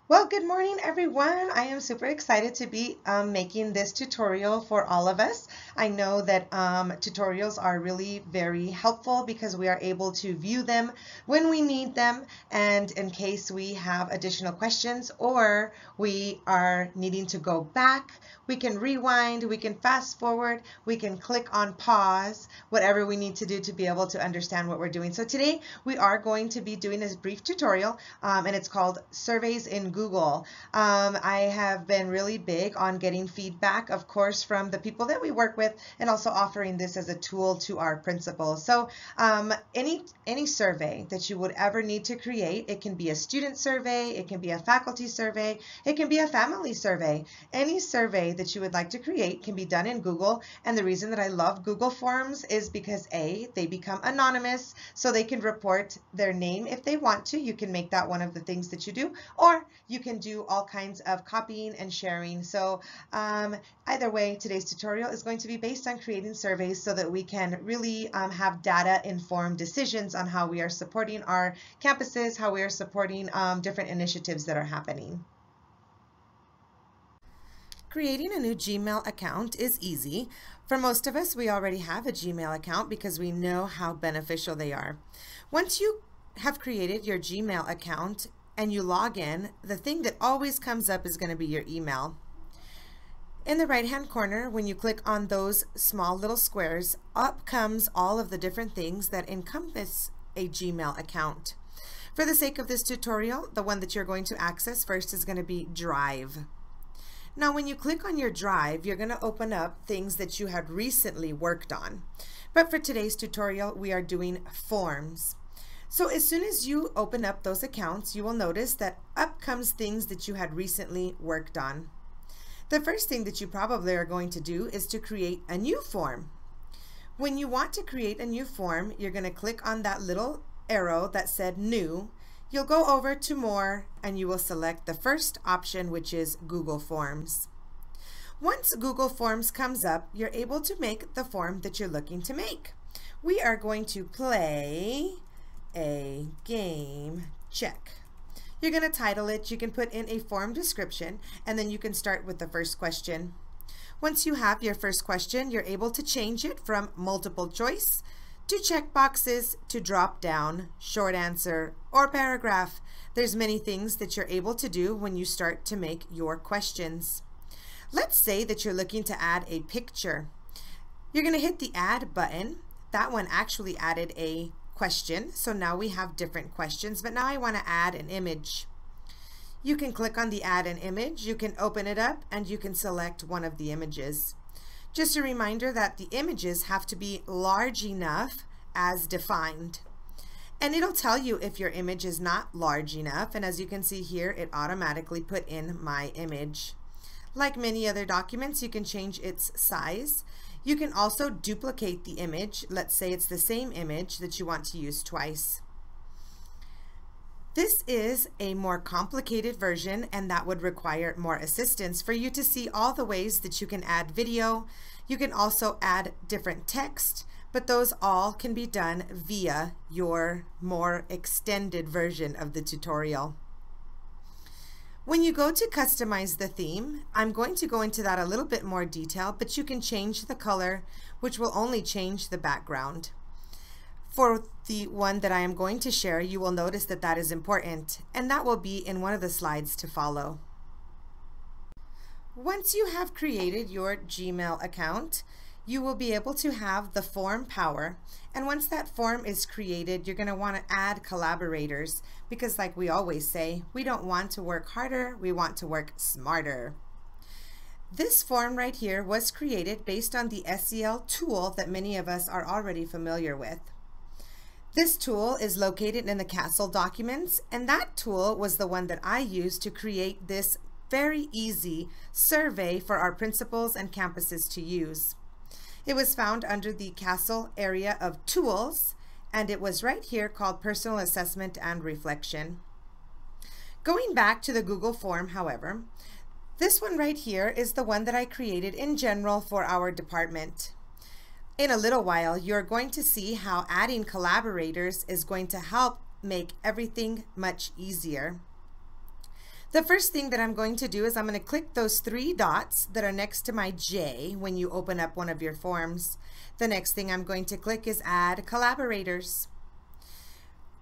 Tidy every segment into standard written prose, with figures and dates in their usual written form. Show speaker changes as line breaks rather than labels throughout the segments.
Well, good morning, everyone. I am super excited to be making this tutorial for all of us. I know that tutorials are really very helpful because we are able to view them when we need them and in case we have additional questions or we are needing to go back, we can rewind, we can fast forward, we can click on pause, whatever we need to do to be able to understand what we're doing. So today we are going to be doing this brief tutorial and it's called Surveys in Google. I have been really big on getting feedback, of course, from the people that we work with, and also offering this as a tool to our principals. So any survey that you would ever need to create, it can be a student survey, it can be a faculty survey, it can be a family survey. Any survey that you would like to create can be done in Google. And the reason that I love Google Forms is because A, they become anonymous, so they can report their name if they want to. You can make that one of the things that you do, or you can do all kinds of copying and sharing. So either way, today's tutorial is going to be based on creating surveys so that we can really have data-informed decisions on how we are supporting our campuses, how we are supporting different initiatives that are happening. Creating a new Gmail account is easy. For most of us, we already have a Gmail account because we know how beneficial they are. Once you have created your Gmail account and you log in, the thing that always comes up is going to be your email. In the right-hand corner, when you click on those small little squares, up comes all of the different things that encompass a Gmail account. For the sake of this tutorial, the one that you're going to access first is going to be Drive. Now, when you click on your Drive, you're going to open up things that you had recently worked on. But for today's tutorial, we are doing forms. So as soon as you open up those accounts, you will notice that up comes things that you had recently worked on. The first thing that you probably are going to do is to create a new form. When you want to create a new form, you're going to click on that little arrow that said New. You'll go over to More and you will select the first option, which is Google Forms. Once Google Forms comes up, you're able to make the form that you're looking to make. We are going to play a game check. You're going to title it, you can put in a form description, and then you can start with the first question. Once you have your first question, you're able to change it from multiple choice to check boxes to drop down, short answer, or paragraph. There's many things that you're able to do when you start to make your questions. Let's say that you're looking to add a picture. You're going to hit the Add button. That one actually added a question, so now we have different questions, but now I want to add an image. You can click on the Add an Image, you can open it up, and you can select one of the images. Just a reminder that the images have to be large enough as defined. And it'll tell you if your image is not large enough, and as you can see here, it automatically put in my image. Like many other documents, you can change its size. You can also duplicate the image. Let's say it's the same image that you want to use twice. This is a more complicated version, and that would require more assistance for you to see all the ways that you can add video. You can also add different text, but those all can be done via your more extended version of the tutorial. When you go to customize the theme, I'm going to go into that a little bit more detail, but you can change the color, which will only change the background. For the one that I am going to share, you will notice that that is important, and that will be in one of the slides to follow. Once you have created your Gmail account, you will be able to have the form power, and once that form is created, you're going to want to add collaborators because, like we always say, we don't want to work harder, we want to work smarter. This form right here was created based on the SEL tool that many of us are already familiar with. This tool is located in the CASEL documents, and that tool was the one that I used to create this very easy survey for our principals and campuses to use. It was found under the CASEL area of tools, and it was right here called Personal Assessment and Reflection. Going back to the Google form, however, this one right here is the one that I created in general for our department. In a little while, you're going to see how adding collaborators is going to help make everything much easier. The first thing that I'm going to do is I'm going to click those three dots that are next to my J when you open up one of your forms. The next thing I'm going to click is Add Collaborators.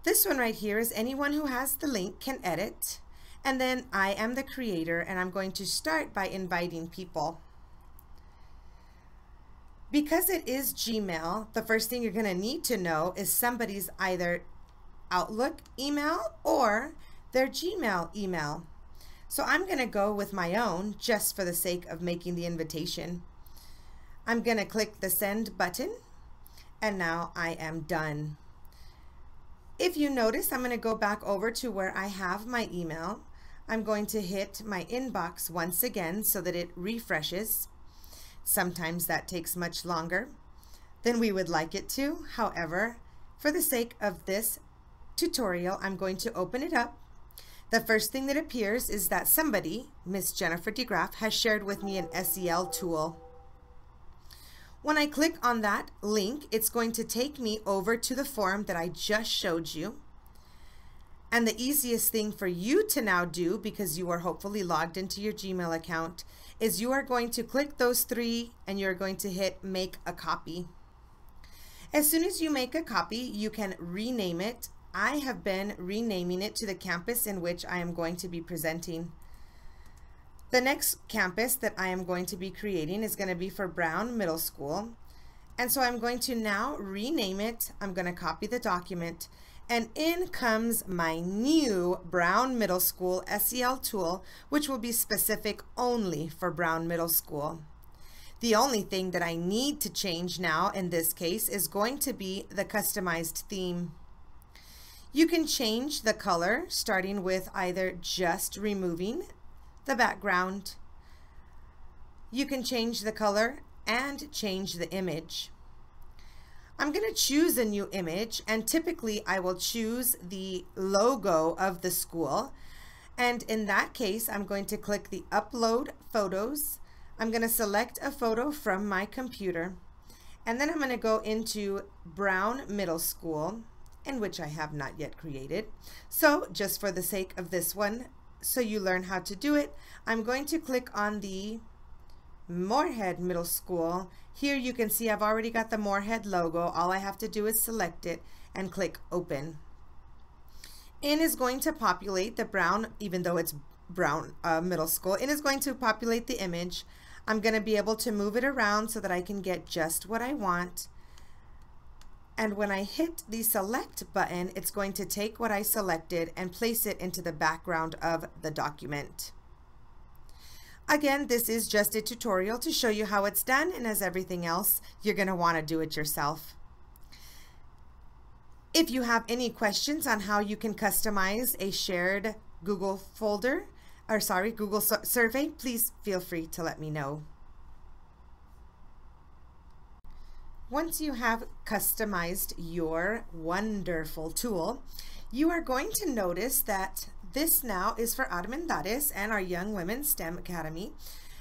This one right here is anyone who has the link can edit. And then I am the creator, and I'm going to start by inviting people. Because it is Gmail, the first thing you're going to need to know is somebody's either Outlook email or their Gmail email. So I'm going to go with my own just for the sake of making the invitation. I'm going to click the send button, and now I am done. If you notice, I'm going to go back over to where I have my email. I'm going to hit my inbox once again so that it refreshes. Sometimes that takes much longer than we would like it to. However, for the sake of this tutorial, I'm going to open it up. The first thing that appears is that somebody, Miss Jennifer DeGraff, has shared with me an SEL tool. When I click on that link, it's going to take me over to the form that I just showed you. And the easiest thing for you to now do, because you are hopefully logged into your Gmail account, is you are going to click those three and you're going to hit make a copy. As soon as you make a copy, you can rename it. I have been renaming it to the campus in which I am going to be presenting. The next campus that I am going to be creating is going to be for Brown Middle School. And so I'm going to now rename it. I'm going to copy the document, and in comes my new Brown Middle School SEL tool, which will be specific only for Brown Middle School. The only thing that I need to change now in this case is going to be the customized theme. You can change the color starting with either just removing the background. You can change the color and change the image. I'm going to choose a new image, and typically I will choose the logo of the school. And in that case, I'm going to click the upload photos. I'm going to select a photo from my computer, and then I'm going to go into Brown Middle School, in which I have not yet created. So just for the sake of this one, so you learn how to do it, I'm going to click on the Moorhead Middle School. Here you can see I've already got the Moorhead logo. All I have to do is select it and click open. In is going to populate the Brown, even though it's Brown Middle School, in is going to populate the image. I'm going to be able to move it around so that I can get just what I want. And when I hit the select button, it's going to take what I selected and place it into the background of the document. Again, this is just a tutorial to show you how it's done, and as everything else, you're going to want to do it yourself. If you have any questions on how you can customize a shared Google folder, Google survey, please feel free to let me know. Once you have customized your wonderful tool, you are going to notice that this now is for Armendariz and our Young Women's STEM Academy.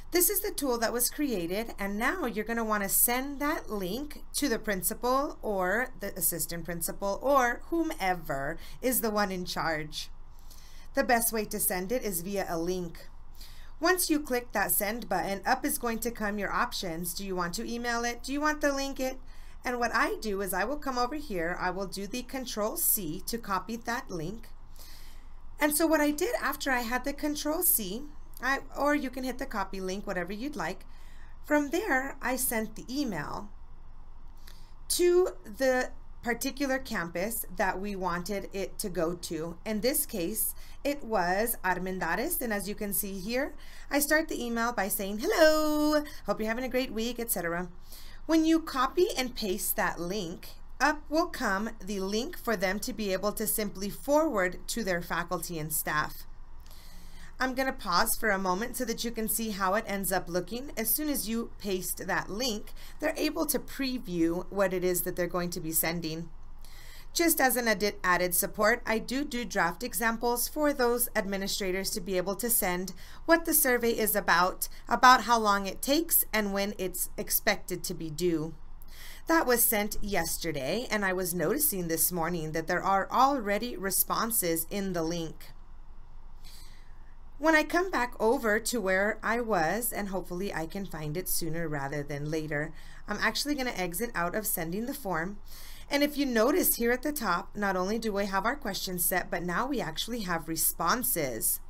This is the tool that was created, and now you're going to want to send that link to the principal or the assistant principal or whomever is the one in charge. The best way to send it is via a link. Once you click that send button, up is going to come your options. Do you want to email it? Do you want to link it? And what I do is I will come over here, I will do the Control-C to copy that link. And so what I did after I had the Control-C, or you can hit the copy link, whatever you'd like. From there, I sent the email to the particular campus that we wanted it to go to. In this case, it was Armendariz, and as you can see here, I start the email by saying, hello, hope you're having a great week, etc. When you copy and paste that link, up will come the link for them to be able to simply forward to their faculty and staff. I'm going to pause for a moment so that you can see how it ends up looking. As soon as you paste that link, they're able to preview what it is that they're going to be sending. Just as an added support, I do draft examples for those administrators to be able to send what the survey is about how long it takes, and when it's expected to be due. That was sent yesterday, and I was noticing this morning that there are already responses in the link. When I come back over to where I was, and hopefully I can find it sooner rather than later, I'm actually going to exit out of sending the form. And if you notice here at the top, not only do we have our questions set, but now we actually have responses.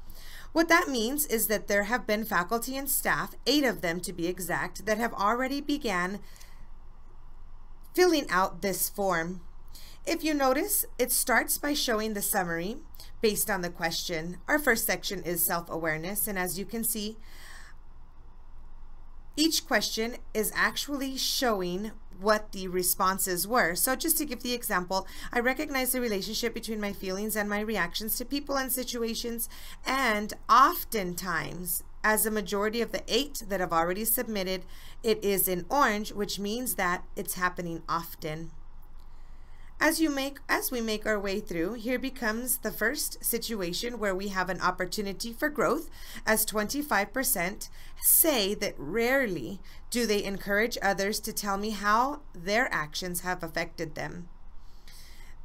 What that means is that there have been faculty and staff, 8 of them to be exact, that have already began filling out this form. If you notice, it starts by showing the summary based on the question. Our first section is self-awareness, and as you can see, each question is actually showing what the responses were. So just to give the example, I recognize the relationship between my feelings and my reactions to people and situations, and oftentimes, as a majority of the 8 that have already submitted, it is in orange, which means that it's happening often. As we make our way through, here becomes the first situation where we have an opportunity for growth, as 25% say that rarely do they encourage others to tell me how their actions have affected them.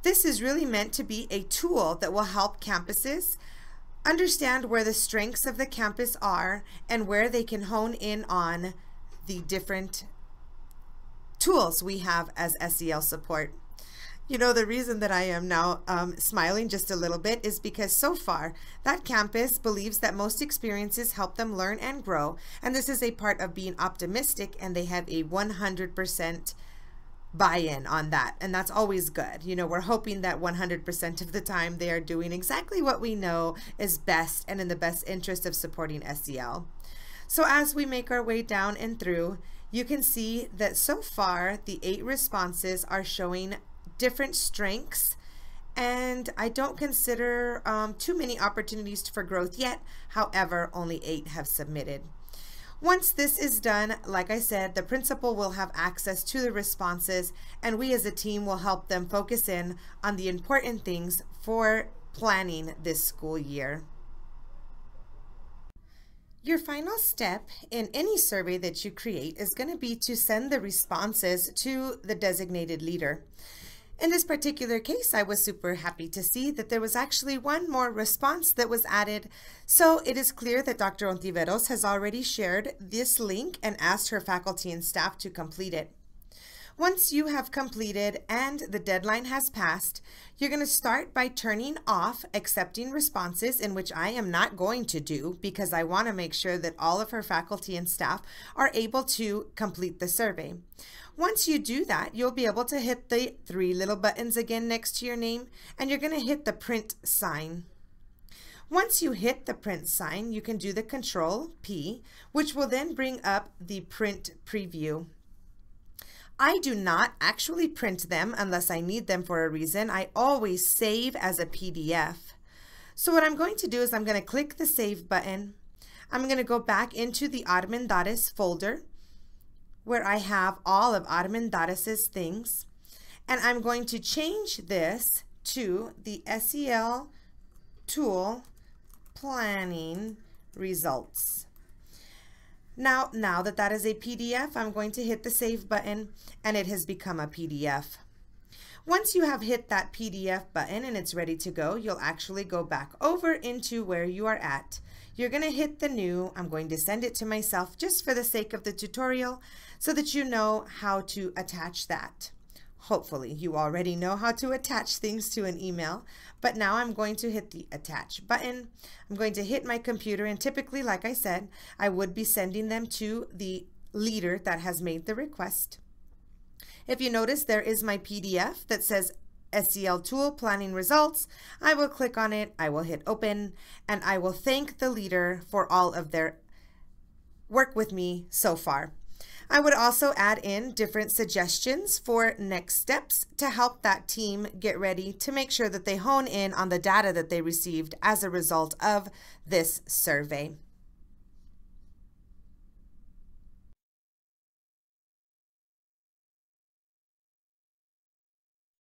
This is really meant to be a tool that will help campuses understand where the strengths of the campus are and where they can hone in on the different tools we have as SEL support. You know, the reason that I am now smiling just a little bit is because so far that campus believes that most experiences help them learn and grow, and this is a part of being optimistic, and they have a 100% buy-in on that, and that's always good. You know, we're hoping that 100% of the time they are doing exactly what we know is best and in the best interest of supporting SEL. So as we make our way down and through, you can see that so far the 8 responses are showing different strengths, and I don't consider too many opportunities for growth yet. However, only 8 have submitted. Once this is done, like I said, the principal will have access to the responses, and we as a team will help them focus in on the important things for planning this school year. Your final step in any survey that you create is going to be to send the responses to the designated leader. In this particular case, I was super happy to see that there was actually one more response that was added. So it is clear that Dr. Ontiveros has already shared this link and asked her faculty and staff to complete it. Once you have completed and the deadline has passed, you're going to start by turning off accepting responses, in which I am not going to do because I want to make sure that all of her faculty and staff are able to complete the survey. Once you do that, you'll be able to hit the 3 little buttons again next to your name, and you're going to hit the print sign. Once you hit the print sign, you can do the Control P, which will then bring up the print preview. I do not actually print them unless I need them for a reason. I always save as a PDF. So what I'm going to do is I'm going to click the Save button. I'm going to go back into the Armendariz folder, where I have all of Armendariz things, and I'm going to change this to the SEL Tool Planning Results. Now that that is a PDF, I'm going to hit the Save button, and it has become a PDF. Once you have hit that PDF button and it's ready to go, you'll actually go back over into where you are at. You're going to hit the new. I'm going to send it to myself just for the sake of the tutorial so that you know how to attach that. Hopefully you already know how to attach things to an email, but now I'm going to hit the attach button. I'm going to hit my computer, and typically, like I said, I would be sending them to the leader that has made the request. If you notice, there is my PDF that says SEL Tool Planning Results. I will click on it, I will hit open, and I will thank the leader for all of their work with me so far. I would also add in different suggestions for next steps to help that team get ready to make sure that they hone in on the data that they received as a result of this survey.